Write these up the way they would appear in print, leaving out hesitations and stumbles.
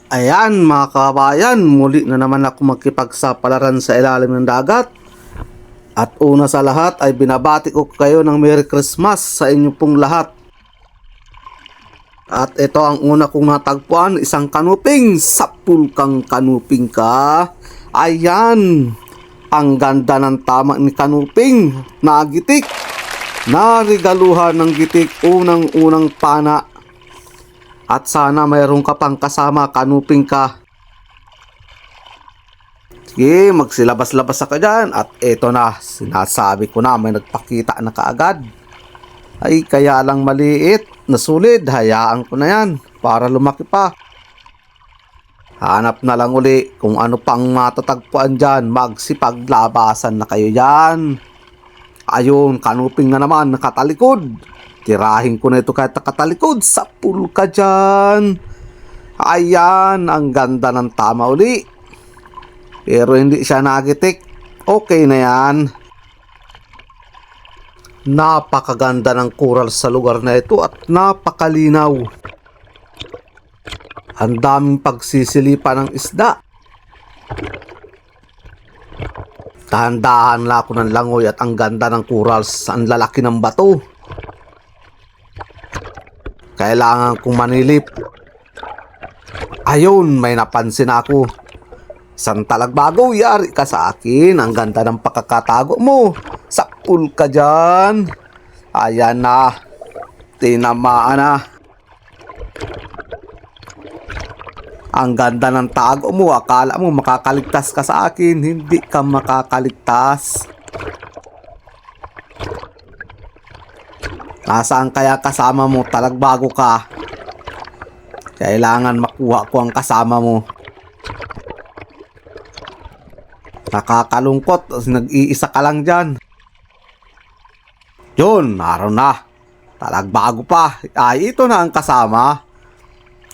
Ayan mga kabayan, muli na naman ako magkipagsapalaran sa ilalim ng dagat. At una sa lahat ay binabati ko kayo ng Merry Christmas sa inyo pong lahat. At ito ang una kong natagpuan, isang kanuping, sapul kang kanuping ka. Ayan, ang ganda ng tama ni kanuping, nagitik. Narigaluhan ng gitik, unang-unang pana. At sana mayroon ka pang kasama, kanuping ka. Sige, magsilabas-labas ka dyan. At eto na, sinasabi ko na, may nagpakita na kaagad. Ay, kaya lang maliit, nasulid, hayaan ko na yan, para lumaki pa. Hanap na lang uli kung ano pang matatagpuan dyan, magsipaglabasan na kayo dyan. Ayun, kanuping na naman, nakatalikod. Tirahin ko na ito kahit nakatalikod, sapul ka dyan. Ayan, ang ganda ng tama uli. Pero hindi siya nagitik. Okay na yan. Napakaganda ng coral sa lugar na ito at napakalinaw. Ang daming pagsisilipan ng isda. Dahan-dahan lang ako ng langoy at ang ganda ng corals. Ang lalaki ng bato. Kailangan kong manilip. Ayun, may napansin ako. Isang talagbago, yari ka sa akin. Ang ganda ng pakakatago mo. Sapul ka dyan. Ayan na. Tinamaan na. Ang ganda ng tago mo. Akala mo makakaligtas ka sa akin. Hindi ka makakaligtas. Nasaan kaya kasama mo? Talagbago ka. Kailangan makuha ko ang kasama mo. Nakakalungkot. Nag-iisa ka lang dyan. Yun, naroon na. Talagbago pa. Ay, ito na ang kasama.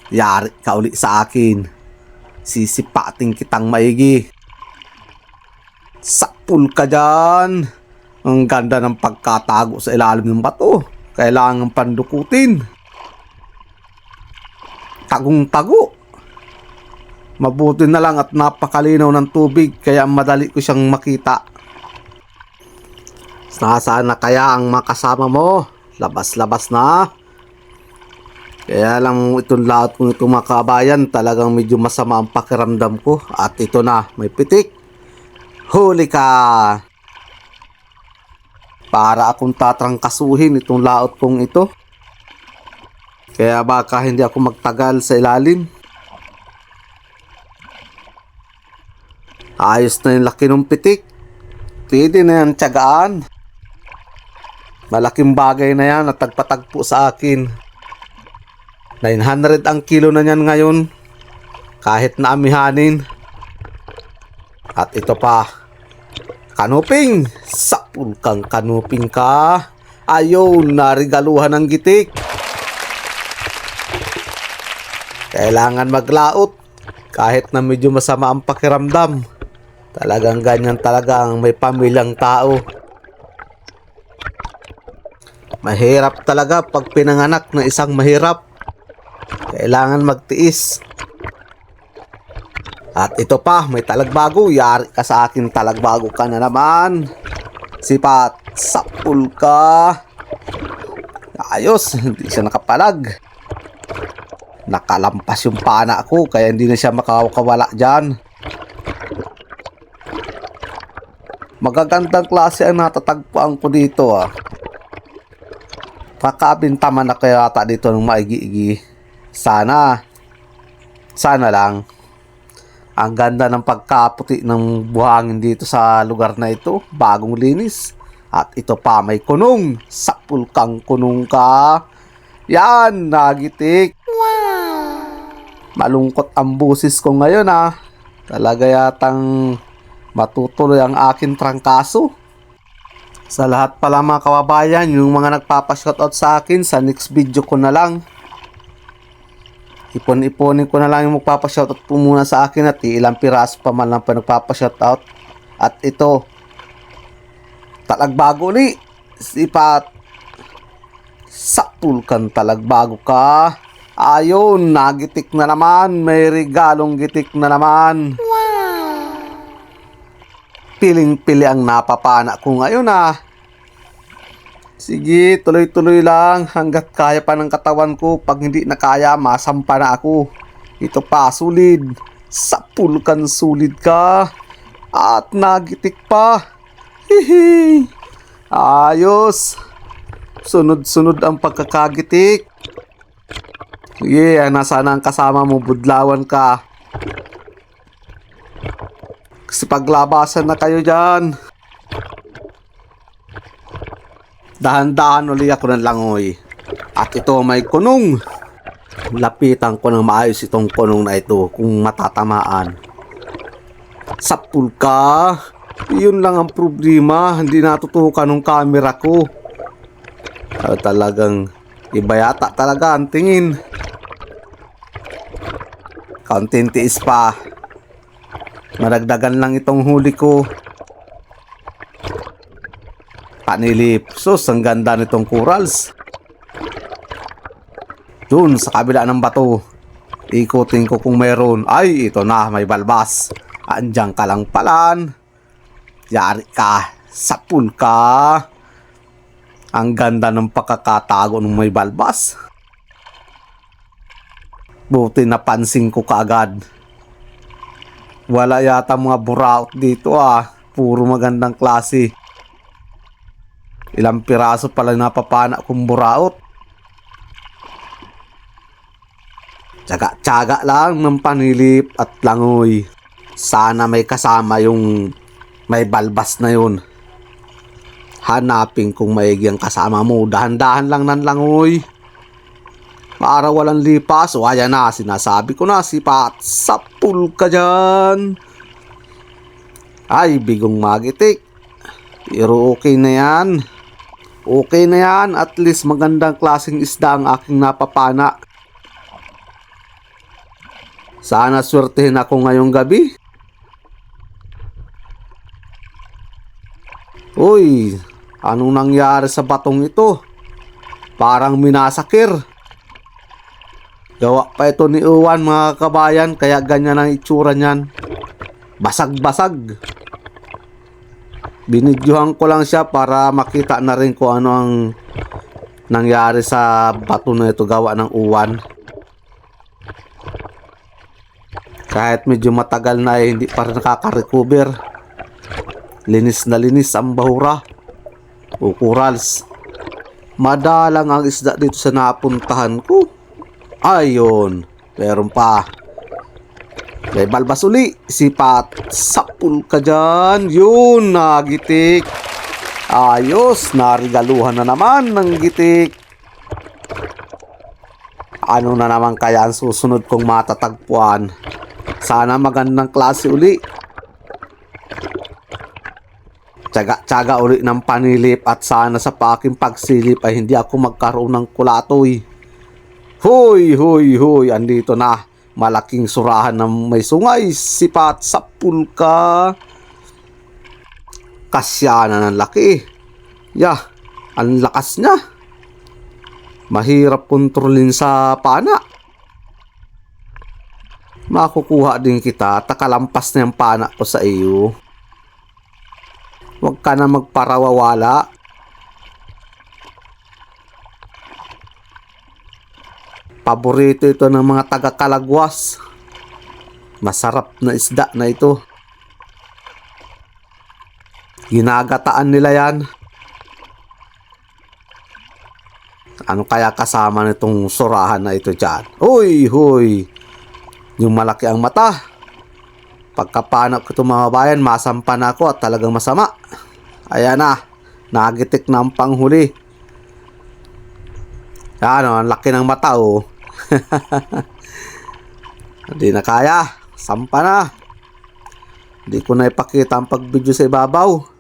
Yari ka uli sa akin. Sisipating kitang maigi. Sapul ka dyan. Ang ganda ng pagkatago sa ilalim ng bato. Kailangan pandukutin. Tagong-tago. Mabuti na lang at napakalinaw ng tubig kaya madali ko siyang makita. Nasaan na kaya ang makasama mo? Labas-labas na. Kaya lang itong lahat kong itong mga kabayan, talagang medyo masama ang pakiramdam ko. At ito na, may pitik. Huli ka! Para akong tatrangkasuhin itong laot kong ito. Kaya baka hindi ako magtagal sa ilalim. Ayos na yung laki ng pitik. Pwede na yan tiyagaan. Malaking bagay na yan at tagpatagpo sa akin. 900 ang kilo na yan ngayon. Kahit na amihanin. At ito pa. Kanuping. Sapul kang kanuping ka. Ayun, narigaluhan ng gitik. Kailangan maglaot. Kahit na medyo masama ang pakiramdam. Talagang ganyan talaga ang may pamilyang tao. Mahirap talaga pag pinanganak na isang mahirap. Kailangan magtiis. At ito pa, may talagbago. Yari ka sa akin, talagbago ka na naman. Sipat, sapul ka. Ayos, hindi siya nakapalag. Nakalampas yung pana ko, kaya hindi na siya makakawala dyan. Magagandang klase ang natatagpuan ko dito ah. Kakabintaman na kaya ata dito ng maigi-igi. Sana lang. Ang ganda ng pagkaputi ng buhangin dito sa lugar na ito. Bagong linis. At ito pa, may kunong. Sapul kang kunong ka. Yan, nagitik. Wow! Malungkot ang busis ko ngayon ah. Talaga yatang matutuloy ang aking trangkaso. Sa lahat pala mga kababayan, yung mga nagpapashoutout sa akin, sa next video ko na lang. Ipon-iponin ko na lang yung magpapashoutout po muna sa akin at ilang piraso pa man lang pa nagpapashoutout. At ito, talagbago ulit. Sipat. Sapul kang talagbago ka. Ayun, nagitik na naman. May regalong gitik na naman. Piling-pili ang napapana ko ngayon Sige, tuloy-tuloy lang hanggat kaya pa ng katawan ko. Pag hindi na kaya, masampa na ako. Ito pa, sulid. Sapulkan sulid ka. At nagitik pa. Hihi. Ayos. Sunod-sunod ang pagkakagitik. Sige, nasaan ang kasama mo? Budlawan ka. Kasi paglabasan na kayo dyan. Dahan-dahan uli ako ng langoy. At ito may kunong. Lapitan ko ng maayos itong kunong na ito kung matatamaan. Sapul ka. Yun lang ang problema. Hindi natutukan ng camera ko. Talagang iba yata talaga ang tingin. Kaunting tiis pa. Maragdagan lang itong huli ko. Panilip. Sus, ang ganda nitong corals. Dun sa kabila ng bato. Ikutin ko kung meron. Ay, ito na, may balbas. Andiyan ka lang palan. Yari ka. Sapul ka. Ang ganda ng pagkakatago ng may balbas. Buti napansin ko kaagad. Wala yata mga buraot dito Puro magandang klase. Ilang piraso pala napapana kong buraot. Tsaga-tsaga lang ng panilip at langoy. Sana may kasama yung may balbas na yun. Hanapin kung maigi ang kasama mo. Dahan-dahan lang ng langoy. Para walang lipas. O ayan na, sinasabi ko na, sipat. Sapul ka dyan. Ay, bigong magitik. Pero okay na yan. Okay na yan. At least magandang klaseng isda ang aking napapana. Sana swertehin ako ngayong gabi. Uy, anong nangyari sa batong ito? Parang minasakir. Gawa pa ito ni Uwan mga kabayan, kaya ganyan ang itsura niyan. Basag-basag. Binidyohan ko lang siya para makita na rin kung ano ang nangyari sa bato na ito gawa ng Uwan. Kahit medyo matagal na hindi pa rin nakaka-recover. Linis na linis ang bahura o corals. Madalang ang isda dito sa napuntahan ko. Ayun, meron pa. May balbas uli. Sipat. Sapul ka dyan. Yun, nagitik. Ayos, narigaluhan na naman ng gitik. Ano na naman kaya ang susunod kong matatagpuan? Sana magandang klase uli. Tsaga-tsaga uli ng panilip at sana sa aking pagsilip ay hindi ako magkaroon ng kulatoy. Hoy, hoy, hoy, andito na. Malaking surahan ng may sungay. Sipat, sapul ka. Kasya na ng laki. Yah, ang lakas niya. Mahirap kontrolin sa pana. Makukuha din kita. Takalampas na yung pana ko sa iyo. Huwag ka na magparawawala. Paborito ito ng mga taga-Kalagwas. Masarap na isda na ito. Ginagataan nila yan. Ano kaya kasama nitong surahan na ito dyan? Uy, huy. Yung malaki ang mata. Pagkapanak ko itong mga bayan, masampa na ako at talagang masama. Ayan na. Nagitik na ang panghuli. Ano, ang laki ng mata Hindi na kaya. Sampa na. Hindi ko na ipakita ang pag-video sa ibabaw.